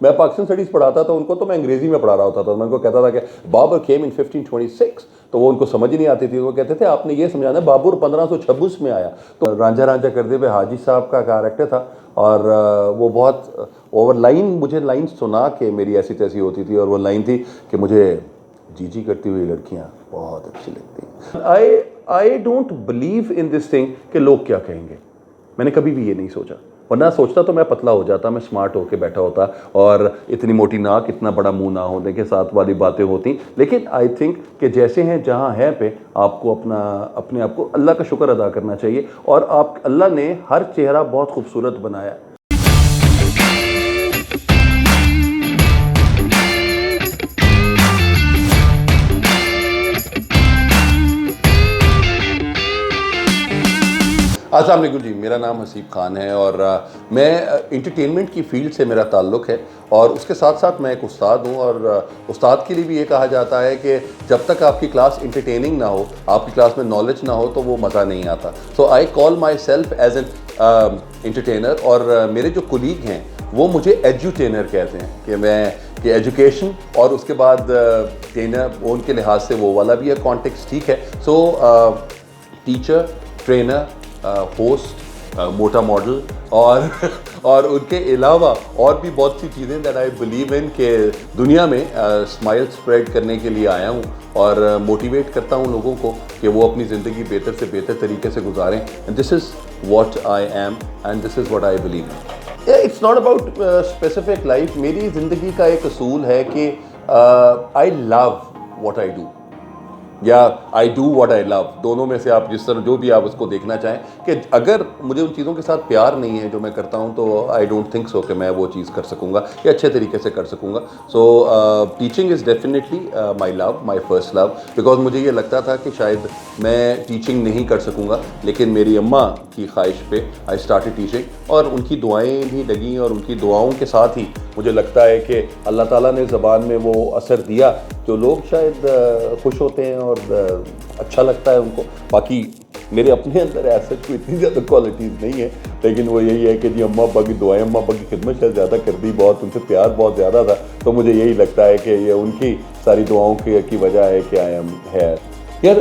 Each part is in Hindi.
मैं पाकिस्तान स्टडीज़ पढ़ाता था उनको, तो मैं अंग्रेज़ी में पढ़ा रहा होता था। मैं उनको कहता था कि बाबर केम इन 1526, तो वो उनको समझ ही नहीं आती थी। वो कहते थे आपने ये समझाना बाबर 1526 में आया। तो रांझा रांझा करते हुए हाजी साहब का कैरेक्टर था, और वो बहुत ओवर लाइन, मुझे लाइन सुना के मेरी ऐसी तैसी होती थी, और वो लाइन थी कि मुझे जी करती हुई लड़कियाँ बहुत अच्छी लगती हैं। I don't believe in this thing कि लोग क्या कहेंगे। मैंने कभी भी ये नहीं सोचा, वरना सोचता तो मैं पतला हो जाता, मैं स्मार्ट होके बैठा होता, और इतनी मोटी नाक, इतना बड़ा मुंह ना होने के साथ वाली बातें होती। लेकिन आई थिंक कि जैसे हैं जहाँ हैं पे आपको अपने आप को अल्लाह का शुक्र अदा करना चाहिए, और आप अल्लाह ने हर चेहरा बहुत खूबसूरत बनाया। अस्सलाम वालेकुम जी, मेरा नाम हसीब खान है, और मैं इंटरटेनमेंट की फ़ील्ड से मेरा ताल्लुक़ है, और उसके साथ साथ मैं एक उस्ताद हूँ। और उस्ताद के लिए भी ये कहा जाता है कि जब तक आपकी क्लास इंटरटेनिंग ना हो, आपकी क्लास में नॉलेज ना हो, तो वो मज़ा नहीं आता। So I call myself as an entertainer, और मेरे जो कोलीग हैं वो मुझे एजुटेनर कहते हैं कि मैं कि एजुकेशन और उसके बाद ट्रेनर, उनके लिहाज से वो वाला भी है कॉन्टेक्स्ट, ठीक है। सो टीचर, ट्रेनर, होस्ट, मोटा मॉडल, और उनके अलावा और भी बहुत सी चीज़ें दैट आई बिलीव इन के दुनिया में स्माइल स्प्रेड करने के लिए आया हूँ, और मोटिवेट करता हूँ लोगों को कि वो अपनी ज़िंदगी बेहतर से बेहतर तरीके से गुजारें। And this is what I am, and this is what I believe in. It's not about specific life. मेरी ज़िंदगी का एक असूल है कि I love what I do, या I do what I love, दोनों में से आप जिस तरह जो भी आप उसको देखना चाहें। कि अगर मुझे उन चीज़ों के साथ प्यार नहीं है जो मैं करता हूं, तो आई डोंट थिंक सो कि मैं वो चीज़ कर सकूंगा या अच्छे तरीके से कर सकूंगा। So teaching is definitely my love, my first love, because मुझे ये लगता था कि शायद मैं टीचिंग नहीं कर सकूंगा, लेकिन मेरी अम्मा की ख्वाहिश पे आई स्टार्टेड टीचिंग, और उनकी दुआएँ भी लगी, और उनकी दुआओं के साथ ही मुझे लगता है कि अल्लाह ताला ने ज़बान में वो असर दिया जो लोग शायद खुश होते हैं और अच्छा लगता है उनको। बाकी मेरे अपने अंदर ऐसा कोई इतनी ज़्यादा क्वालिटीज़ नहीं है, लेकिन वो यही है कि जी अम्मा अब्बा की दुआएं, अम्मा अब्बा की खिदमत शायद ज़्यादा कर दी, बहुत उनसे प्यार बहुत ज़्यादा था, तो मुझे यही लगता है कि ये उनकी सारी दुआओं की वजह है कि आई एम है। यार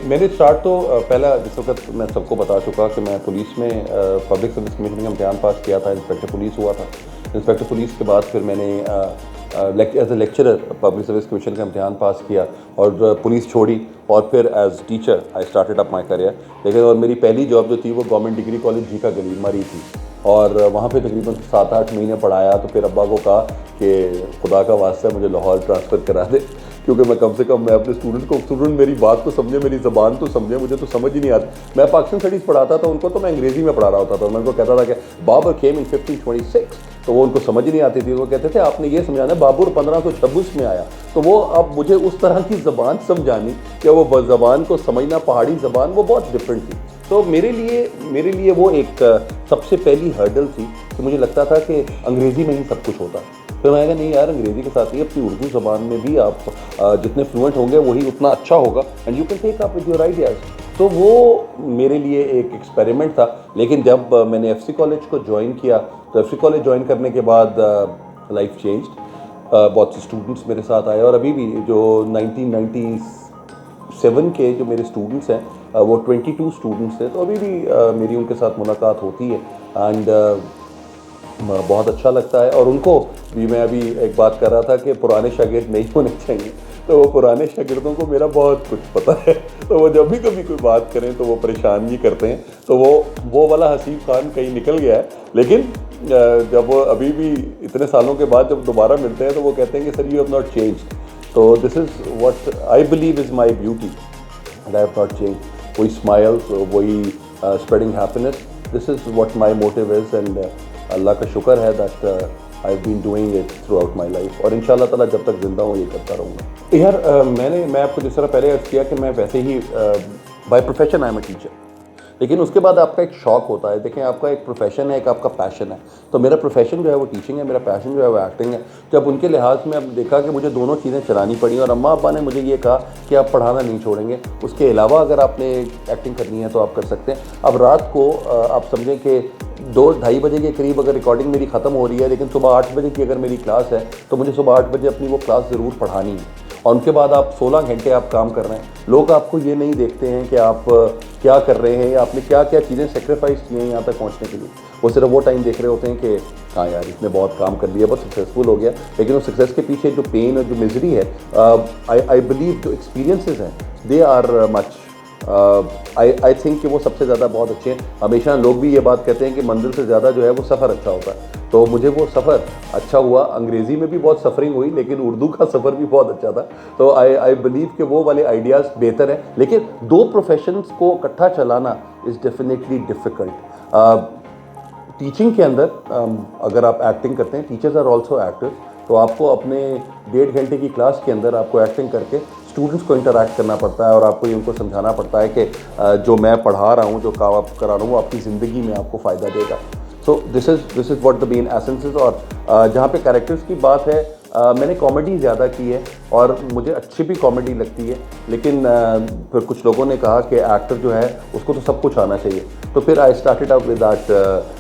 मैंने स्टार्ट तो पहला जिस वक्त मैं सबको बता चुका कि मैं पुलिस में पब्लिक सर्विस कमीशन का इम्तिहान पास किया था, इंस्पेक्टर पुलिस हुआ था। इंस्पेक्टर पुलिस के बाद फिर मैंने as a lecturer public service commission का इम्तिहान पास किया, और पुलिस छोड़ी, और फिर as teacher I started up my career. लेकिन और मेरी पहली जॉब जो थी वो गवर्नमेंट डिग्री कॉलेज झीका गली मरी थी, और वहाँ पे तकरीबन 7-8 महीने पढ़ाया। तो फिर अब्बा को कहा कि खुदा का वास्ता मुझे लाहौर ट्रांसफ़र करा दे, क्योंकि मैं कम से कम मैं अपने स्टूडेंट मेरी बात तो समझे, मेरी ज़बान तो समझे, मुझे तो समझ ही नहीं आती। मैं पाकिस्तान स्टडीज़ पढ़ाता था उनको, तो मैं अंग्रेज़ी में पढ़ा रहा होता था। मैं उनको कहता था कि बाबर केम इन 1526, तो वो उनको समझ ही नहीं आती थी। वो कहते थे आपने ये समझाना बाबर 1526 में आया। तो वो अब मुझे उस तरह की ज़बान समझानी कि वो ज़बान को समझना, पहाड़ी ज़बान वो बहुत डिफरेंट थी। तो मेरे लिए वो एक सबसे पहली हर्डल थी कि मुझे लगता था कि अंग्रेज़ी में ही सब कुछ होता है। फिर मैं कहा नहीं यार, अंग्रेज़ी के साथ ही अपनी उर्दू ज़बान में भी आप जितने फ्लुएंट होंगे वही उतना अच्छा होगा, and you can take up with your ideas. तो वो मेरे लिए एक एक्सपेरिमेंट था। लेकिन जब मैंने FC कॉलेज को ज्वाइन किया, तो FC कॉलेज ज्वाइन करने के बाद लाइफ चेंज्ड। बहुत से स्टूडेंट्स मेरे साथ आए, और अभी भी जो 1997 के जो मेरे स्टूडेंट्स हैं वो 22 स्टूडेंट्स थे, तो अभी भी मेरी उनके साथ मुलाकात होती है, एंड बहुत अच्छा लगता है। और उनको भी मैं अभी एक बात कर रहा था कि पुराने शागिर्द नहीं होने चाहिए, तो वो पुराने शागिर्दों को मेरा बहुत कुछ पता है, तो वो जब भी कभी कोई बात करें तो वो परेशान ही करते हैं। तो वो वाला हसीब खान कहीं निकल गया है, लेकिन जब वो अभी भी इतने सालों के बाद जब दोबारा मिलते हैं तो वो कहते हैं कि sir you have not changed. तो this is what I believe is my beauty, and I have not changed. वही स्माइल्स, वही spreading happiness, this is what my motive is, and Allah का शुक्र है that I have been doing it throughout my life, और इंशाल्लाह ताला जब तक ज़िंदा हूँ ये करता रहूँगा। यार मैं आपको जिस तरह पहले अर्ज़ किया कि मैं वैसे ही by profession I am a teacher, लेकिन उसके बाद आपका एक शौक होता है। देखें, आपका एक प्रोफेशन है, एक आपका पैशन है। तो मेरा प्रोफेशन जो है वो टीचिंग है, मेरा पैशन जो है वो एक्टिंग है। जब उनके लिहाज में अब देखा कि मुझे दोनों चीज़ें चलानी पड़ी, और अम्मा अब्बा ने मुझे ये कहा कि आप पढ़ाना नहीं छोड़ेंगे, उसके अलावा अगर आपने एक्टिंग करनी है तो आप कर सकते हैं। अब रात को आप समझें कि 2-2:30 बजे के करीब अगर रिकॉर्डिंग मेरी ख़त्म हो रही है, लेकिन सुबह 8 बजे की अगर मेरी क्लास है तो मुझे सुबह 8 बजे अपनी वो क्लास ज़रूर पढ़ानी है। और उनके बाद आप 16 घंटे आप काम कर रहे हैं। लोग आपको ये नहीं देखते हैं कि आप क्या कर रहे हैं या आपने क्या क्या चीज़ें सेक्रीफाइस की हैं यहाँ तक पहुँचने के लिए। वो सिर्फ वो टाइम देख रहे होते हैं कि हाँ यार इसने बहुत काम कर लिया, बहुत सक्सेसफुल हो गया, लेकिन उस सक्सेस के पीछे जो पेन और जो मिजरी है, आई बिलीव जो एक्सपीरियंसेस हैं they are much, I think कि वो सबसे ज़्यादा बहुत अच्छे हैं। हमेशा लोग भी ये बात कहते हैं कि मंजिल से ज़्यादा जो है वो सफ़र अच्छा होता है, तो मुझे वो सफ़र अच्छा हुआ। अंग्रेज़ी में भी बहुत सफरिंग हुई, लेकिन उर्दू का सफ़र भी बहुत अच्छा था। तो आई बिलीव कि वो वाले आइडियाज़ बेहतर हैं, लेकिन दो प्रोफेशंस को इकट्ठा चलाना इज़ डेफिनेटली डिफ़िकल्ट। टीचिंग के अंदर अगर आप एक्टिंग करते हैं, टीचर्स आर ऑल्सो एक्टर्स, तो आपको अपने 1.5 घंटे की क्लास के अंदर आपको एक्टिंग करके स्टूडेंट्स को इंटरैक्ट करना पड़ता है और आपको ये उनको समझाना पड़ता है कि जो मैं पढ़ा रहा हूँ, जो काम आप करा रहा हूँ, वो आपकी ज़िंदगी में आपको फ़ायदा देगा। So this is what the main essence is. और जहाँ पे कैरेक्टर्स की बात है, मैंने कॉमेडी ज़्यादा की है और मुझे अच्छी भी कॉमेडी लगती है, लेकिन फिर कुछ लोगों ने कहा कि एक्टर जो है उसको तो सब कुछ आना चाहिए, तो फिर I started out with that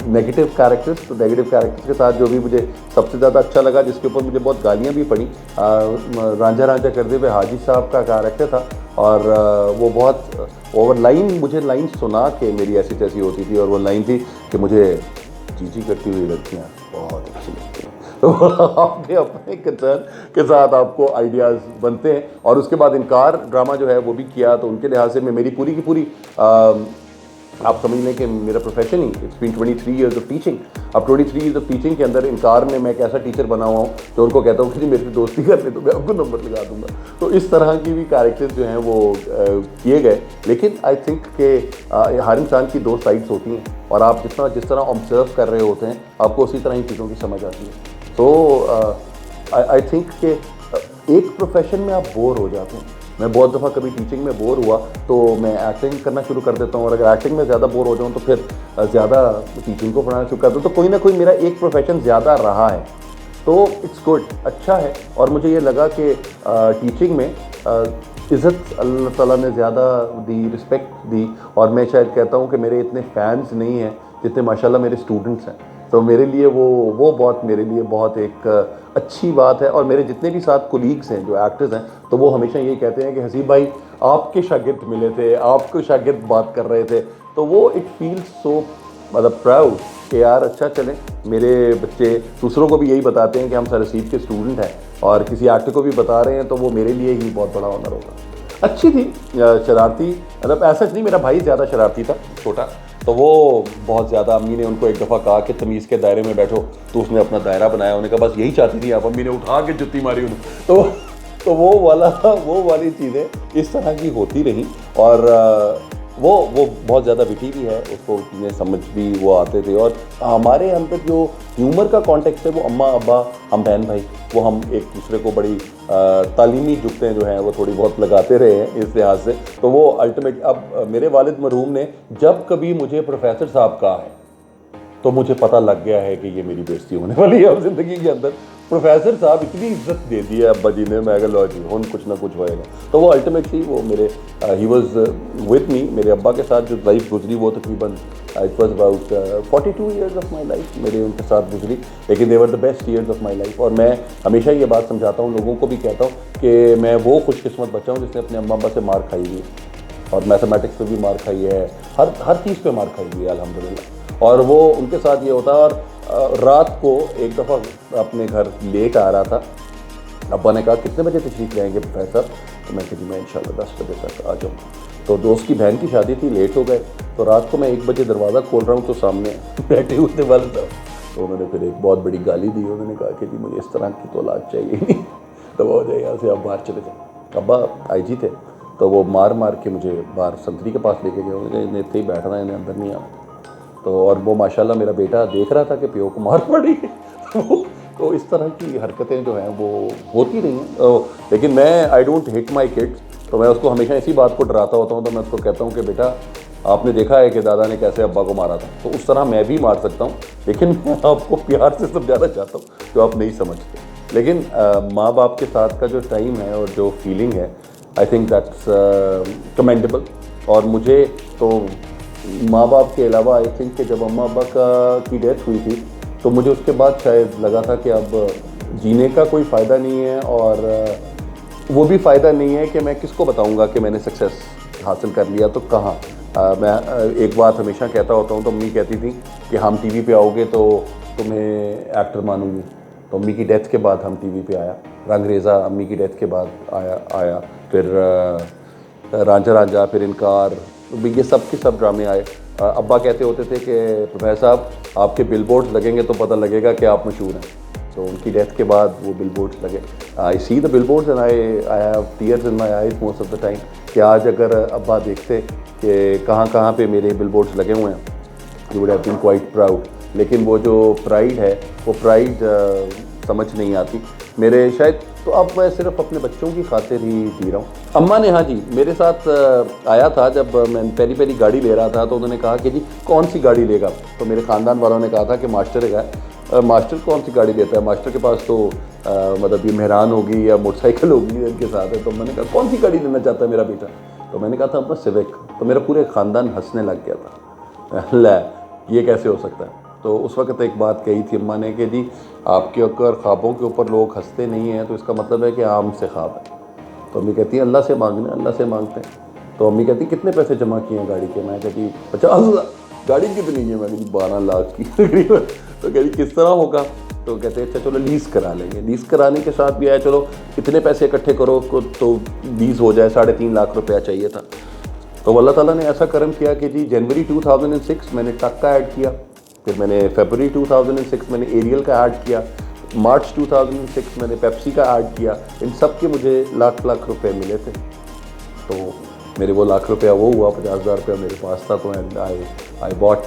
negative characters. तो नेगेटिव कैरेक्टर्स के साथ जो भी मुझे सबसे ज़्यादा अच्छा लगा, जिसके ऊपर मुझे बहुत गालियाँ भी पड़ी, रांझा रांझा करते हुए हाजी साहब का कैरेक्टर था। और वो बहुत ओवर मुझे लाइन सुना के मेरी ऐसी तैसी होती थी, और वो लाइन थी कि मुझे चीची करती हुई लड़कियाँ बहुत अच्छी लगती हैं। तो आपके अपने कंसर्न के साथ आपको आइडियाज़ बनते हैं। और उसके बाद इनकार ड्रामा जो है वो भी किया, तो उनके लिहाज से मैं मेरी पूरी की पूरी आप समझ लें कि मेरा प्रोफेशन ही it's been 23 years of teaching. अब 23 ईयर्स ऑफ टीचिंग के अंदर इनकार में मैं एक ऐसा टीचर बना हुआ हूँ जो उनको कहता हूँ कि मेरे से दोस्ती कर ले तो मैं आपको नंबर लगा दूंगा। तो इस तरह की भी कैरेक्टर्स जो हैं वो किए गए। लेकिन आई थिंक कि हर इंसान की दो साइड्स होती हैं, और आप जिस तरह ऑब्जर्व कर रहे होते हैं आपको उसी तरह ही चीज़ों की समझ आती है। तो आई थिंक कि एक प्रोफेशन में आप बोर हो जाते हैं। मैं बहुत दफ़ा कभी टीचिंग में बोर हुआ तो मैं एक्टिंग करना शुरू कर देता हूँ, और अगर एक्टिंग में ज़्यादा बोर हो जाऊँ तो फिर ज़्यादा टीचिंग को पढ़ाना शुरू कर दूँ। तो कोई ना कोई मेरा एक प्रोफेशन ज़्यादा रहा है, तो इट्स गुड, अच्छा है। और मुझे ये लगा कि टीचिंग में इज़्ज़त अल्लाह ताला ने ज़्यादा दी, रिस्पेक्ट दी, और मैं शायद कहता हूँ कि मेरे इतने फैंस नहीं हैं जितने माशाल्लाह मेरे स्टूडेंट्स हैं। तो मेरे लिए वो बहुत मेरे लिए बहुत एक अच्छी बात है। और मेरे जितने भी साथ कोलीग्स हैं जो एक्टर्स हैं, तो वो हमेशा यही कहते हैं कि हसीब भाई आपके शागिर्द मिले थे, आपके शागिर्द बात कर रहे थे, तो वो इट फील्स सो मतलब प्राउड कि यार अच्छा चलें मेरे बच्चे दूसरों को भी यही बताते हैं कि हम सर हसीब के स्टूडेंट हैं, और किसी एक्टर को भी बता रहे हैं, तो वो मेरे लिए ही बहुत बड़ा ऑनर होगा। अच्छी थी, शरारती, मतलब ऐसा नहीं, मेरा भाई ज़्यादा शरारती था छोटा, तो वो बहुत ज़्यादा, अम्मी ने उनको एक दफ़ा कहा कि तमीज़ के दायरे में बैठो, तो उसने अपना दायरा बनाया। उन्होंने कहा बस यही चाहती थी आप, अम्मी ने उठा के जुत्ती मारी उन्हें। तो वो वाली चीज़ें इस तरह की होती रहीं। और वो बहुत ज़्यादा विटी भी है, उसको चीज़ें समझ भी वो आते थे। और हमारे अंदर जो ह्यूमर का कॉन्टेक्स्ट है, वो अम्मा अब्बा हम बहन भाई, वो हम एक दूसरे को बड़ी तालीमी जुगतें जो हैं वो थोड़ी बहुत लगाते रहे हैं इस लिहाज से। तो वो अल्टीमेट, अब मेरे वालिद मरहूम ने जब कभी मुझे प्रोफेसर साहब कहा है तो मुझे पता लग गया है कि ये मेरी बेइज्जती होने वाली है अब ज़िंदगी के अंदर। प्रोफेसर साहब इतनी इज्जत दे दी है अब्बा जी ने, मैं कहा लो जी हम कुछ ना कुछ होएगा। तो वो अल्टीमेटली वो मेरे ही वॉज विद मी, मेरे अब्बा के साथ जो लाइफ गुजरी वो तकरीबन it was about 42 years of my life मेरे उनके साथ गुजरी, लेकिन they were the best years of my life. और मैं हमेशा ये बात समझाता हूँ, लोगों को भी कहता हूँ कि मैं वो खुशकिस्मत बच्चा हूँ जिसने अपने अम्मा अब्बा से मार खाई हुई है, और मैथमेटिक्स पे भी मार खाई है, हर चीज़ पे मार खाई हुई है अल्हम्दुलिल्लाह। और वो उनके साथ ये होता है। और रात को एक दफ़ा अपने घर लेट आ रहा था, अब्बा ने कहा कितने बजे तशरीफ़ लाएंगे प्रोफेसर, तो मैं कहा मैं इंशाल्लाह 10 बजे तक आ जाऊँगा। तो दोस्त की बहन की शादी थी, लेट हो गए, तो रात को मैं 1 बजे दरवाज़ा खोल रहा हूँ तो सामने बैठे हुए वाले साहब, तो उन्होंने फिर एक बहुत बड़ी गाली दी। उन्होंने कहा कि जी मुझे इस तरह की तो औलाद चाहिए नहीं, तो वो हो जाए यहाँ से आप बाहर चले जाए। अब्बा IG थे, तो वो मार के मुझे बाहर संतरी के पास लेके गए, उन्होंने इतने ही बैठना है, इन्हें अंदर नहीं आना। तो और वो माशाल्लाह मेरा बेटा देख रहा था कि प्यो को मार पड़ी है। तो इस तरह की हरकतें जो हैं वो होती रही हैं। लेकिन मैं I don't hit my kids, तो मैं उसको हमेशा इसी बात को डराता होता हूँ। तो मैं उसको कहता हूँ कि बेटा आपने देखा है कि दादा ने कैसे अब्बा को मारा था, तो उस तरह मैं भी मार सकता हूँ, लेकिन मैं आपको प्यार से समझाना चाहता हूँ जो आप नहीं समझते। लेकिन माँ बाप के साथ का जो टाइम है और जो फीलिंग है, आई थिंक दैट्स कमेंडेबल। और मुझे तो माँ बाप के अलावा आई थिंक कि जब अम्मा अब्बा की डेथ हुई थी तो मुझे उसके बाद शायद लगा था कि अब जीने का कोई फ़ायदा नहीं है, और वो भी फ़ायदा नहीं है कि मैं किसको बताऊंगा कि मैंने सक्सेस हासिल कर लिया तो कहाँ। मैं एक बात हमेशा कहता होता हूँ, तो अम्मी कहती थी कि हम टीवी पे आओगे तो तुम्हें एक्टर मानूंगी। तो अम्मी की डेथ के बाद हम टीवी पे आया, रंगरेज़ा अम्मी की डेथ के बाद आया फिर रांझा रांझा, फिर इनकार, ये सब के सब ड्रामे आए। अब्बा कहते होते थे कि प्रोफेसर साहब आपके बिलबोर्ड्स लगेंगे तो पता लगेगा कि आप मशहूर हैं। तो उनकी डेथ के बाद वो बिलबोर्ड्स लगे। I see the billboards and I have tears in my eyes most of the time कि आज अगर अब्बा देखते कि कहाँ कहाँ पे मेरे बिलबोर्ड्स लगे हुए हैं, you would have been quite proud. लेकिन वो जो प्राइड है वो प्राइड समझ नहीं आती मेरे शायद। तो अब मैं सिर्फ अपने बच्चों की खातिर ही जी रहा हूँ। अम्मा ने, हाँ जी, मेरे साथ आया था जब मैं पहली पहली गाड़ी ले रहा था, तो उन्होंने कहा कि जी कौन सी गाड़ी लेगा। तो मेरे ख़ानदान वालों ने कहा था कि मास्टर है, मास्टर कौन सी गाड़ी लेता है, मास्टर के पास तो मतलब ये मेहरान होगी या मोटरसाइकिल होगी इनके साथ है। तो मैंने कहा कौन सी गाड़ी लेना चाहता है मेरा बेटा। तो मैंने कहा था अम्मा सिविक। तो मेरा पूरे ख़ानदान हंसने लग गया था, ले ये कैसे हो सकता है। तो उस वक्त एक बात कही थी अम्मा ने कि जी आपके ऊपर ख्वाबों के ऊपर लोग हंसते नहीं हैं तो इसका मतलब है कि आम से ख्वाब है। तो अम्मी कहती है अल्लाह से मांगना, अल्लाह से मांगते हैं। तो अम्मी कहती कितने पैसे जमा किए हैं गाड़ी के। मैं कहती 50,000। गाड़ी कितनी है। मैं कहती 12 लाख की तकरीबन। तो कहती किस तरह होगा। तो कहते अच्छा चलो लीज़ करा लेंगे। लीज़ कराने के साथ भी आया चलो इतने पैसे इकट्ठे करो तो लीज़ हो जाए, 3.5 लाख रुपया चाहिए था। तो अल्लाह ताला ने ऐसा करम किया कि जी जनवरी 2006 मैंने टक का ऐड किया, फिर मैंने फरवरी 2006 मैंने एरियल का ऐड किया, मार्च 2006 मैंने पेप्सी का ऐड किया। इन सब के मुझे लाख लाख रुपए मिले थे। तो मेरे वो लाख रुपया वो हुआ, 50,000 रुपया मेरे पास था। तो आई बॉट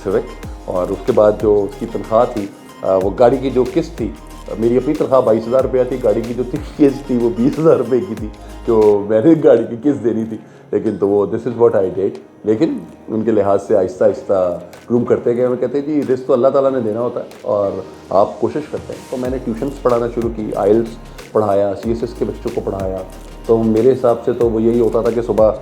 सिविक। और उसके बाद जो उसकी तनख्वाह थी, वो गाड़ी की जो किस्त थी, मेरी अपनी तनख्वाह 22,000 रुपया थी, गाड़ी की जो किस्त थी वो 20,000 रुपये की थी जो मैंने गाड़ी की किस्त देनी थी। लेकिन तो वो this is what I did. लेकिन उनके लिहाज से आहिस्ता आहिस्ता ग्रूम करते गए। मैं कहते जी रिस्क तो अल्लाह ताला ने देना होता है और आप कोशिश करते हैं। तो मैंने ट्यूशन्स पढ़ाना शुरू की, आइल्स पढ़ाया, CSS के बच्चों को पढ़ाया। तो मेरे हिसाब से तो वो यही होता था कि सुबह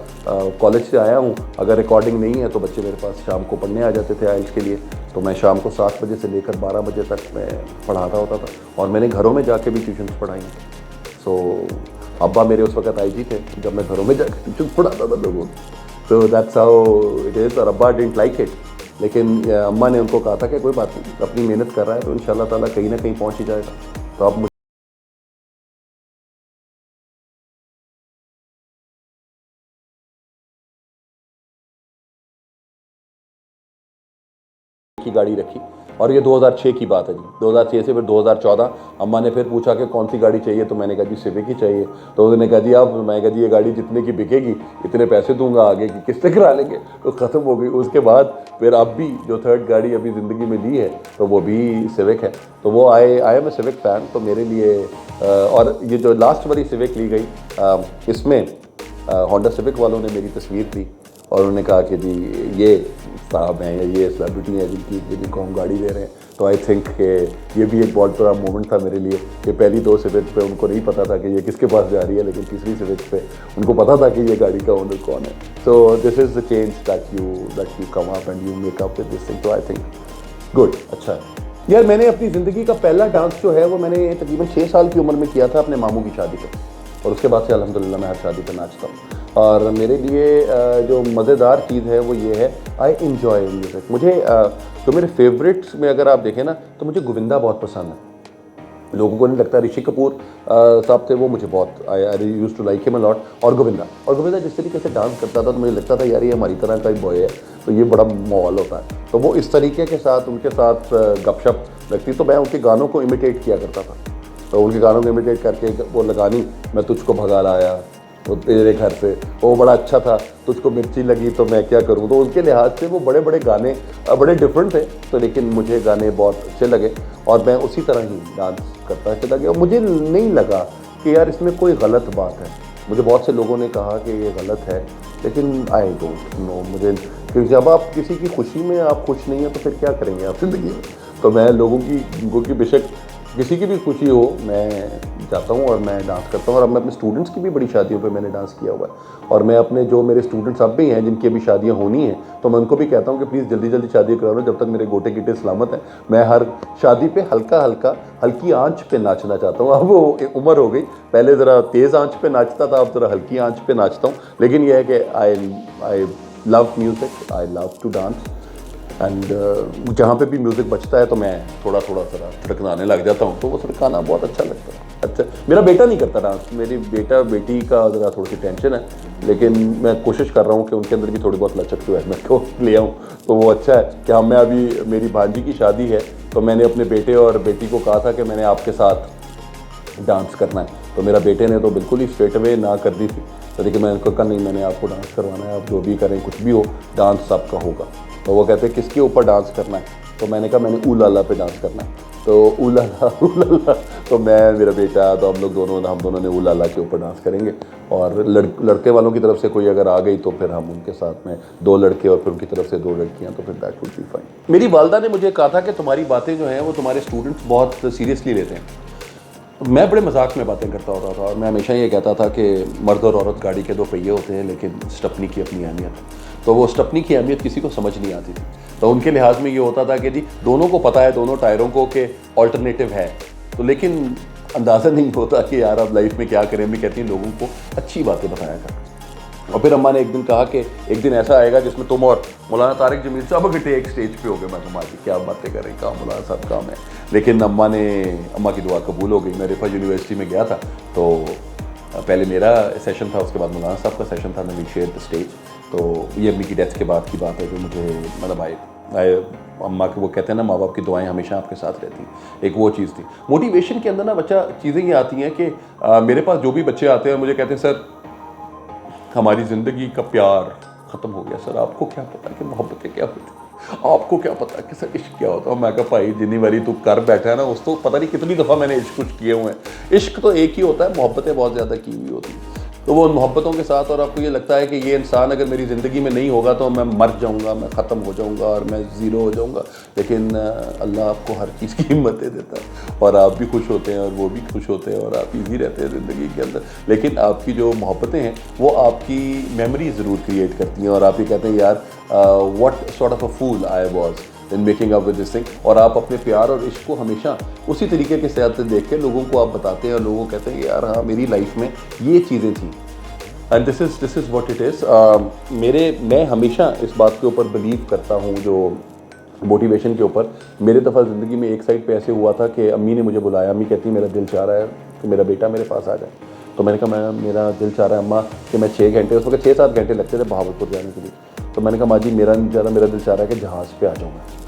कॉलेज से आया हूँ, अगर रिकॉर्डिंग नहीं है तो बच्चे मेरे पास शाम को पढ़ने आ जाते थे आइल्स के लिए। तो मैं शाम को 7 बजे से लेकर 12 बजे तक मैं पढ़ाता होता था और मैंने घरों में जाके भी ट्यूशन्स पढ़ाई। सो अब्बा मेरे उस वक्त IG थे जब मैं घरों में जाकर ट्यूशन पढ़ाता था लोगों को। तो दैट्स हाउ इट इज़। और अब्बा डिडंट लाइक इट, लेकिन अम्मा ने उनको कहा था कि कोई बात नहीं, अपनी मेहनत कर रहा है तो इंशाल्लाह ताला कहीं ना कहीं पहुँच ही जाएगा। तो आप की गाड़ी रखी और ये 2006 की बात है जी। 2006 से फिर 2014 अम्मा ने फिर पूछा कि कौन सी गाड़ी चाहिए। तो मैंने कहा जी सिविक ही चाहिए। तो उन्होंने कहा जी आप, मैं कहा जी ये गाड़ी जितने की बिकेगी इतने पैसे दूंगा, आगे की किस्तें करा लेंगे। तो ख़त्म हो गई। उसके बाद फिर अब भी जो थर्ड गाड़ी अभी ज़िंदगी में ली है तो वो भी सिविक है। तो वो I am a Civic fan. तो मेरे लिए और ये जो लास्ट वाली सिविक ली गई इसमें होंडा सिविक वालों ने मेरी तस्वीर दी और उन्होंने कहा कि जी ये साहब हैं या ये सेलिब्रिटी हैं जिनको हम गाड़ी दे रहे हैं। तो आई थिंक ये भी एक बहुत बड़ा मोमेंट था मेरे लिए कि पहली 2 सिविक पे उनको नहीं पता था कि ये किसके पास जा रही है, लेकिन तीसरी सिविक पे उनको पता था कि ये गाड़ी का ओनर कौन है। So this is the change that you come up and you make up with this thing. तो आई थिंक गुड, अच्छा है यार। मैंने अपनी ज़िंदगी का पहला डांस जो है वो मैंने तकरीबन 6 साल की उम्र में किया था अपने मामू की शादी पर, और उसके बाद से अल्हम्दुलिल्लाह मैं हर शादी पर नाचता हूँ। और मेरे लिए जो मज़ेदार चीज़ है वो ये है, आई इन्जॉय म्यूज़िक। मुझे तो मेरे फेवरेट्स में अगर आप देखें ना तो मुझे गोविंदा बहुत पसंद है। लोगों को नहीं लगता, ऋषि कपूर साहब थे वो मुझे बहुत, I use to like him a lot. और गोविंदा जिस तरीके से डांस करता था तो मुझे लगता था यार ये हमारी तरह का ही बॉय है, तो ये बड़ा माहौल होता है। तो वो इस तरीके के साथ उनके साथ गपशप लगती, तो मैं उनके गानों को इमिटेट किया करता था। तो उनके गानों को इमिटेट करके वो लगानी, मैं तुझको भगा लाया वो तेरे घर से, वो बड़ा अच्छा था, तुझको मिर्ची लगी तो मैं क्या करूँ। तो उनके लिहाज से वो बड़े बड़े गाने बड़े डिफरेंट थे। तो लेकिन मुझे गाने बहुत अच्छे लगे और मैं उसी तरह ही डांस करता चला गया। और मुझे नहीं लगा कि यार इसमें कोई गलत बात है। मुझे बहुत से लोगों ने कहा कि ये गलत है, लेकिन आई डोंट नो। मुझे, क्योंकि जब आप किसी की खुशी में आप खुश नहीं हैं तो फिर क्या करेंगे आप ज़िंदगी में। तो मैं लोगों की बेशक किसी की भी खुशी हो मैं जाता हूँ और मैं डांस करता हूँ। और अब मैं अपने स्टूडेंट्स की भी बड़ी शादियों पे मैंने डांस किया हुआ है। और मैं अपने जो मेरे स्टूडेंट्स अब भी हैं जिनकी अभी शादियाँ होनी हैं, तो मैं उनको भी कहता हूँ कि प्लीज़ जल्दी जल्दी शादी करा लो, जब तक मेरे गोटे गिटे सलामत हैं। मैं हर शादी पे हल्का हल्का हल्की आंच पे नाचना चाहता हूँ। अब वो उम्र हो गई, पहले ज़रा तेज़ आंच पे नाचता था, अब ज़रा हल्की आंच पे नाचता हूँ। लेकिन यह है कि I love music, I love to dance. And जहाँ पे भी म्यूज़िक बजता है तो मैं थोड़ा थोड़ा ज़रा थिरकने लग जाता हूँ, तो वो थिरकाना बहुत अच्छा लगता है। अच्छा, मेरा बेटा नहीं करता डांस, मेरी बेटा बेटी का ज़रा थोड़ी सी टेंशन है, लेकिन मैं कोशिश कर रहा हूँ कि उनके अंदर भी थोड़ी बहुत लचक जो है मैं को ले आऊँ। तो वो अच्छा है कि हम, मैं अभी मेरी भांजी की शादी है, तो मैंने अपने बेटे और बेटी को कहा था कि मैंने आपके साथ डांस करना है। तो मेरा बेटे ने तो बिल्कुल ही स्ट्रेट अवे ना कर दी थी। तो देखिए मैंने उनको कहा नहीं, मैंने आपको डांस करवाना है, आप जो भी करें कुछ भी हो डांस आपका होगा। तो वो कहते किसके ऊपर डांस करना है? तो मैंने कहा मैंने ऊ लाला पे डांस करना है। तो ऊ लाला ऊ लाला, तो मैं मेरा बेटा, तो हम लोग दोनों, हम दोनों ने ऊ लाला के ऊपर डांस करेंगे। और लड़के वालों की तरफ से कोई अगर आ गई तो फिर हम उनके साथ में, दो लड़के और फिर उनकी तरफ से दो लड़कियां, तो फिर दैट वुड बी फाइन। मेरी वालदा ने मुझे कहा था कि तुम्हारी बातें जो हैं वो तुम्हारे स्टूडेंट्स बहुत सीरियसली लेते हैं। मैं बड़े मजाक में बातें करता होता था और मैं हमेशा ये कहता था कि मर्द और औरत गाड़ी के दो पहिए होते हैं, लेकिन स्टपनी की अपनी अहमियत है। तो वो स्टपनी की अहमियत किसी को समझ नहीं आती थी। तो उनके लिहाज में ये होता था कि जी दोनों को पता है, दोनों टायरों को, कि ऑल्टरनेटिव है, तो लेकिन अंदाज़ा नहीं होता कि यार अब लाइफ में क्या करें। मैं कहती हूँ लोगों को अच्छी बातें बताया कर। और फिर अम्मा ने एक दिन कहा कि एक दिन ऐसा आएगा जिसमें तुम और मौलाना तारिक जमील साहब इकट्ठे एक स्टेज पे हो गए। मैं तुम्हारी क्या बातें कर रही, काम मौलाना साहब काम है। लेकिन अम्मा की दुआ कबूल हो गई। मैं रिफा यूनिवर्सिटी में गया था, तो पहले मेरा सेशन था, उसके बाद मौलाना साहब का सेशन था। We share the stage. तो ये अम्मी की डेथ के बाद की बात है जो मुझे मतलब आए अम्मा के, वो कहते हैं ना, माँ बाप की दुआएं हमेशा आपके साथ रहती हैं। एक वो चीज़ थी। मोटिवेशन के अंदर ना बच्चा चीज़ें ये आती हैं कि मेरे पास जो भी बच्चे आते हैं मुझे कहते हैं सर हमारी ज़िंदगी का प्यार ख़त्म हो गया सर, आपको क्या पता कि मोहब्बतें क्या होती हैं, आपको क्या पता कि सर इश्क क्या होता है। मैं कहा भाई जितनी बारी तू कर बैठा है ना, उस तो पता नहीं कितनी दफ़ा मैंने इश्क कुछ किए हुए हैं। इश्क तो एक ही होता है, मोहब्बतें बहुत ज़्यादा की हुई होती हैं। तो वो उन मोहब्बतों के साथ, और आपको ये लगता है कि ये इंसान अगर मेरी ज़िंदगी में नहीं होगा तो मैं मर जाऊँगा, मैं ख़त्म हो जाऊँगा और मैं ज़ीरो हो जाऊँगा। लेकिन अल्लाह आपको हर चीज़ की हिम्मतें देता है और आप भी खुश होते हैं और वो भी खुश होते हैं और आप ईजी रहते हैं ज़िंदगी के अंदर। लेकिन आपकी जो मोहब्बतें हैं वो आपकी मेमोरी ज़रूर क्रिएट करती हैं और आप ये कहते हैं यार what sort of a fool I was in making up with this thing. और आप अपने प्यार और इश्क को हमेशा उसी तरीके के साथ देख के लोगों को आप बताते हैं और लोगों को कहते हैं यार हाँ मेरी लाइफ में ये चीज़ें थी। And this is what it is. मैं हमेशा इस बात के ऊपर बिलीव करता हूँ, जो मोटिवेशन के ऊपर। मेरे दफ़ा ज़िंदगी में एक साइड पे ऐसे हुआ था कि अम्मी ने मुझे बुलाया। अम्मी कहती मेरा दिल चाह रहा है कि मेरा बेटा मेरे पास आ जाए। तो मैंने कहा मैं, मेरा दिल चाह रहा है अम्मा कि मैं 6 घंटे, उस वक्त 6-7 घंटे लगते थे बहावलपुर जाने के लिए। तो मैंने कहा माँ जी मेरा नहीं चाह रहा, मेरा दिल चाह रहा है कि जहाज़ पे आ जाऊँ मैं।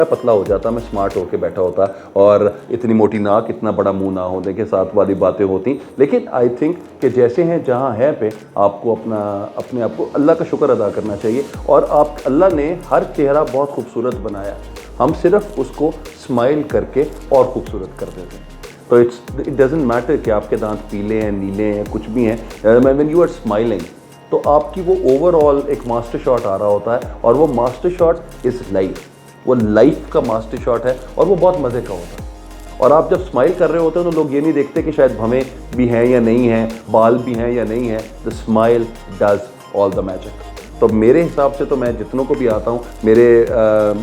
पतला हो जाता, मैं स्मार्ट होके बैठा होता और इतनी मोटी नाक, इतना बड़ा मुंह ना होने के साथ वाली बातें होती। लेकिन आई थिंक कि जैसे हैं जहाँ है पे आपको अपने आप को अल्लाह का शुक्र अदा करना चाहिए। और आप अल्लाह ने हर चेहरा बहुत खूबसूरत बनाया, हम सिर्फ उसको स्माइल करके और खूबसूरत कर देते हैं। तो इट डजेंट मैटर कि आपके दांत पीले हैं, नीले हैं, कुछ भी हैं, व्हेन यू आर स्माइलिंग तो आपकी वो ओवरऑल एक मास्टर शॉट आ रहा होता है और वो मास्टर शॉट इज़ लाइफ, वो लाइफ का मास्टर शॉट है और वो बहुत मज़े का होता है। और आप जब स्माइल कर रहे होते हैं तो लोग ये नहीं देखते कि शायद भवें भी हैं या नहीं हैं, बाल भी हैं या नहीं हैं। The smile does all the magic. तो मेरे हिसाब से तो मैं जितनों को भी आता हूँ, मेरे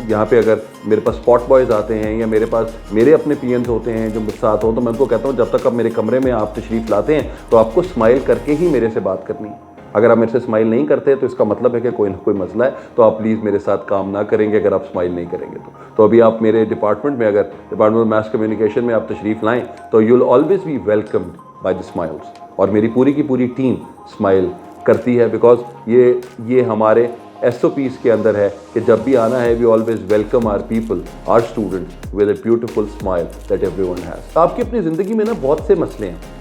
यहाँ पे अगर मेरे पास स्पॉट बॉयज़ आते हैं या मेरे पास मेरे अपने पीएंस होते हैं जो मुझसे साथ हो, तो मैं उनको कहता हूँ जब तक आप मेरे कमरे में आप तशरीफ़ लाते हैं तो आपको स्माइल करके ही मेरे से बात करनी है। अगर आप मेरे से स्माइल नहीं करते तो इसका मतलब है कि कोई ना कोई मसला है, तो आप प्लीज़ मेरे साथ काम ना करेंगे अगर आप स्माइल नहीं करेंगे तो अभी आप मेरे डिपार्टमेंट में, अगर डिपार्टमेंट ऑफ मास कम्युनिकेशन में आप तशरीफ़ लाएँ तो you will always be welcomed by the smiles. और मेरी पूरी की पूरी टीम स्माइल करती है, बिकॉज ये हमारे SOPs के अंदर है कि जब भी आना है we always welcome our people, our student with a beautiful smile that everyone has. आपकी अपनी ज़िंदगी में ना बहुत से मसले हैं।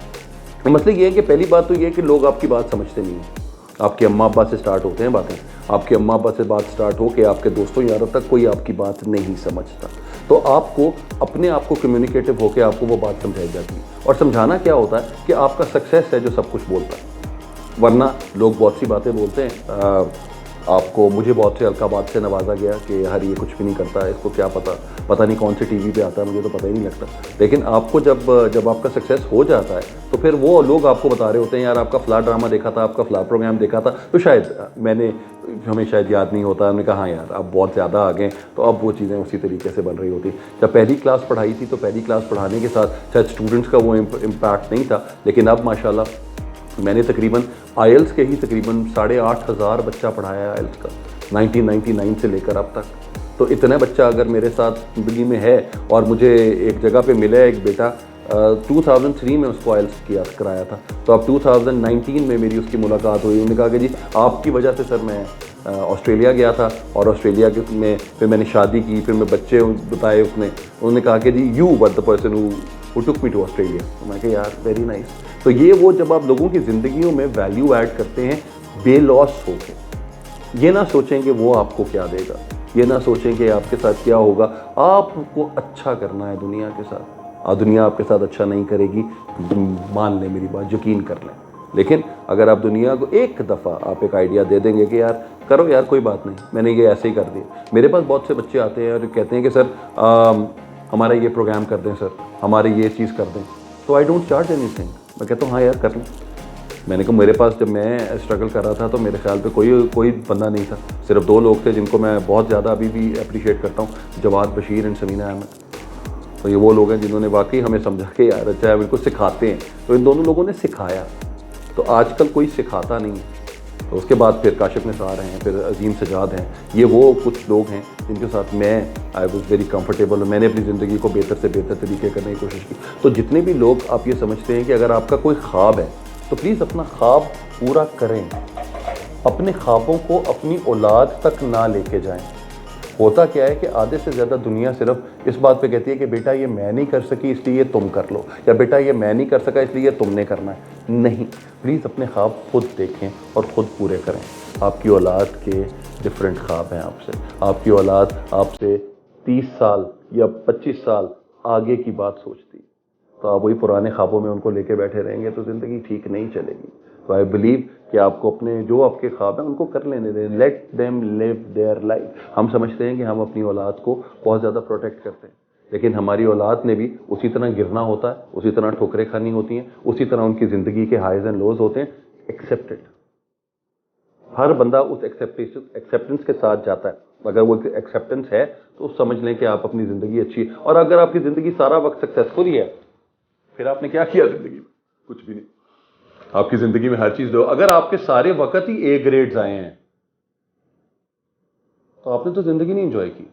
मसले ये है कि पहली बात तो ये है कि लोग आपकी बात समझते नहीं हैं। आपके अम्मा अब्बा से स्टार्ट होते हैं बातें, आपके अम्मा अब्बा से बात स्टार्ट हो के आपके दोस्तों यारों तक कोई आपकी बात नहीं समझता। तो आपको अपने आप को कम्युनिकेटिव होकर आपको वो बात समझाई जाती है। और समझाना क्या होता है कि आपका सक्सेस है जो सब कुछ बोलता है, वरना लोग बहुत सी बातें बोलते हैं। आपको मुझे बहुत से हल्का बात से नवाजा गया कि यार ये कुछ भी नहीं करता है, इसको क्या पता नहीं कौन से टीवी पे आता है, मुझे तो पता ही नहीं लगता। लेकिन आपको जब आपका सक्सेस हो जाता है तो फिर वो लोग आपको बता रहे होते हैं यार आपका फ़ला ड्रामा देखा था, आपका फ़ला प्रोग्राम देखा था, तो शायद हमें शायद याद नहीं होता। हमने कहा हाँ यार आप बहुत ज़्यादा आ गए, तो अब वो चीज़ें उसी तरीके से बन रही होती। जब पहली क्लास पढ़ाई थी तो पहली क्लास पढ़ाने के साथ शायद स्टूडेंट्स का वो इम्पैक्ट नहीं था, लेकिन अब माशाल्लाह मैंने तकरीबन आईएल्स के ही तकरीबन 8,500 बच्चा पढ़ाया है आईएल्स का 1999 से लेकर अब तक। तो इतना बच्चा अगर मेरे साथ ज़िंदगी में है और मुझे एक जगह पे मिला है एक बेटा, 2003 में उसको आईएल्स कराया था, तो अब 2019 में मेरी उसकी मुलाकात हुई। उन्होंने कहा कि जी आपकी वजह से सर मैं ऑस्ट्रेलिया गया था और ऑस्ट्रेलिया में फिर मैंने शादी की, फिर मैं बच्चे बताए उन्होंने कहा कि जी you were the person who took me to Australia. तो मैं कहा यार वेरी नाइस। तो ये वो जब आप लोगों की ज़िंदगियों में वैल्यू ऐड करते हैं बेलॉस होके, ये ना सोचें कि वो आपको क्या देगा, ये ना सोचें कि आपके साथ क्या होगा, आपको अच्छा करना है दुनिया के साथ। और दुनिया आपके साथ अच्छा नहीं करेगी, मान लें मेरी बात, यकीन कर लें। लेकिन अगर आप दुनिया को एक दफ़ा आप एक आइडिया दे देंगे कि यार करो यार कोई बात नहीं, मैंने ये ऐसे ही कर दिया। मेरे पास बहुत से बच्चे आते हैं और कहते हैं कि सर हमारा ये प्रोग्राम कर दें, सर हमारे ये चीज़ कर दें, तो आई डोंट चार्ज एनीथिंग। मैं कहता हूँ हाँ यार कर लें। मैंने कहा मेरे पास जब मैं स्ट्रगल कर रहा था तो मेरे ख्याल पे कोई बंदा नहीं था, सिर्फ 2 लोग थे जिनको मैं बहुत ज़्यादा अभी भी अप्रिशिएट करता हूँ, जवाद बशीर एंड समीना अहमद। तो ये वो लोग हैं जिन्होंने वाकई हमें समझा के यार अच्छा है, इनको सिखाते हैं। तो इन दोनों लोगों ने सिखाया, तो आजकल कोई सिखाता नहीं है। तो उसके बाद फिर काशिफ निसार हैं, फिर अजीम सजाद हैं, ये वो कुछ लोग हैं जिनके साथ मैं आई वॉज वेरी कंफर्टेबल। मैंने अपनी ज़िंदगी को बेहतर से बेहतर तरीके करने की कोशिश की। तो जितने भी लोग आप ये समझते हैं कि अगर आपका कोई ख्वाब है तो प्लीज़ अपना ख्वाब पूरा करें, अपने ख्वाबों को अपनी औलाद तक ना लेके जाएं। होता क्या है कि आधे से ज़्यादा दुनिया सिर्फ इस बात पे कहती है कि बेटा ये मैं नहीं कर सकी इसलिए तुम कर लो, या बेटा ये मैं नहीं कर सका इसलिए तुमने करना है। नहीं, प्लीज़ अपने ख्वाब खुद देखें और ख़ुद पूरे करें। आपकी औलाद के डिफरेंट ख्वाब हैं आपसे, आपकी औलाद आपसे 30 साल या 25 साल आगे की बात सोचती, तो आप वही पुराने ख्वाबों में उनको लेके बैठे रहेंगे तो ज़िंदगी ठीक नहीं चलेगी। तो आई बिलीव कि आपको अपने जो आपके ख्वाब हैं उनको कर लेने दें, let them live their life. हम समझते हैं कि हम अपनी औलाद को बहुत ज़्यादा प्रोटेक्ट करते हैं, लेकिन हमारी औलाद ने भी उसी तरह गिरना होता है, उसी तरह ठोकरें खानी होती हैं, उसी तरह उनकी ज़िंदगी के हाइज एंड लोज होते हैं। एक्सेप्टेड, हर बंदा उस एक्सेप्टेंस के साथ जाता है। अगर वो एक्सेप्टेंस है तो समझ लें कि आप अपनी ज़िंदगी अच्छी है। और अगर आपकी ज़िंदगी सारा वक्त सक्सेसफुल ही है, फिर आपने क्या किया ज़िंदगी में? कुछ भी नहीं। आपकी ज़िंदगी में हर चीज़ दो, अगर आपके सारे वक्त ही A ग्रेड्स आए हैं तो आपने तो ज़िंदगी नहीं एंजॉय की।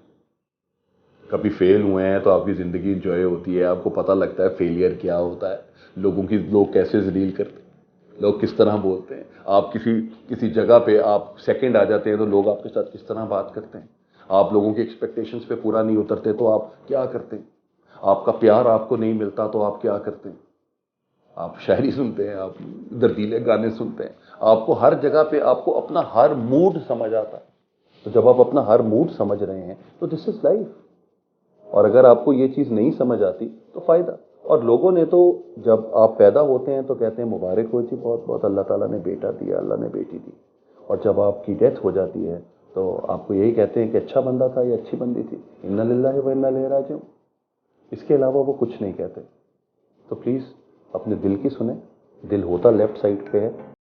कभी फेल हुए हैं तो आपकी ज़िंदगी एंजॉय होती है, आपको पता लगता है फेलियर क्या होता है, लोग कैसे जलील करते हैं, लोग किस तरह बोलते हैं। आप किसी जगह पे आप सेकंड आ जाते हैं तो लोग आपके साथ किस तरह बात करते हैं। आप लोगों की एक्सपेक्टेशंस पे पूरा नहीं उतरते तो आप क्या करते हैं? आपका प्यार आपको नहीं मिलता तो आप क्या करते हैं? आप शायरी सुनते हैं, आप दर्दीले गाने सुनते हैं, आपको हर जगह पे आपको अपना हर मूड समझ आता है। तो जब आप अपना हर मूड समझ रहे हैं तो दिस इज लाइफ। और अगर आपको ये चीज़ नहीं समझ आती तो फ़ायदा। और लोगों ने तो जब आप पैदा होते हैं तो कहते हैं मुबारक हो जी, बहुत बहुत अल्लाह ताला ने बेटा दिया, अल्लाह ने बेटी दी। और जब आपकी डेथ हो जाती है तो आपको यही कहते हैं कि अच्छा बंदा था या अच्छी बंदी थी, इन्ना लिल्लाहि व इन्ना इलैहि राजिऊन। इसके अलावा वो कुछ नहीं कहते। तो प्लीज़ अपने दिल की सुने। दिल होता लेफ्ट साइड पे है।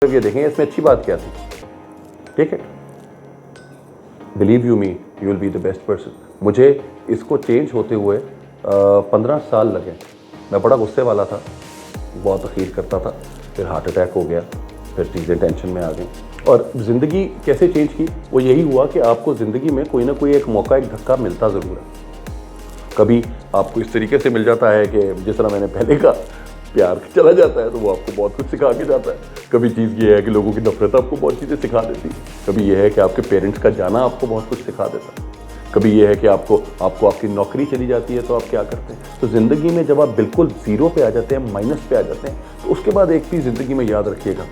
जब ये देखेंगे इसमें अच्छी बात क्या थी, ठीक है। Believe you me, you will be the best person. मुझे इसको चेंज होते हुए 15 साल लगे। मैं बड़ा गुस्से वाला था, बहुत अखीर करता था, फिर हार्ट अटैक हो गया, फिर चीज़ें टेंशन में आ गई। और ज़िंदगी कैसे चेंज की, वो यही हुआ कि आपको ज़िंदगी में कोई ना कोई एक मौका, एक धक्का मिलता ज़रूर है। कभी आपको इस तरीके से मिल जाता है कि जिस तरह मैंने पहले कहा, प्यार चला जाता है तो वो आपको बहुत कुछ सिखा के जाता है। कभी चीज़ ये है कि लोगों की नफरत आपको बहुत चीज़ें सिखा देती है। कभी ये है कि आपके पेरेंट्स का जाना आपको बहुत कुछ सिखा देता है। कभी ये है कि आपको आपकी नौकरी चली जाती है तो आप क्या करते हैं। तो ज़िंदगी में जब आप बिल्कुल ज़ीरो पे आ जाते हैं, माइनस पे आ जाते हैं, तो उसके बाद एक चीज़ ज़िंदगी में याद रखिएगा,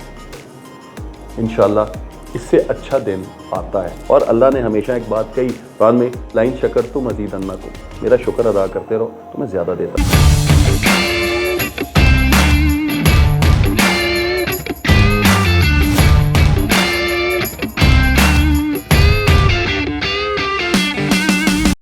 इंशाल्लाह इससे अच्छा दिन आता है। और अल्लाह ने हमेशा एक बात कही कुरान में, लाइन शकर तो मजीद अन्ना को, मेरा शुक्र अदा करते रहो तो मैं ज़्यादा देता हूँ।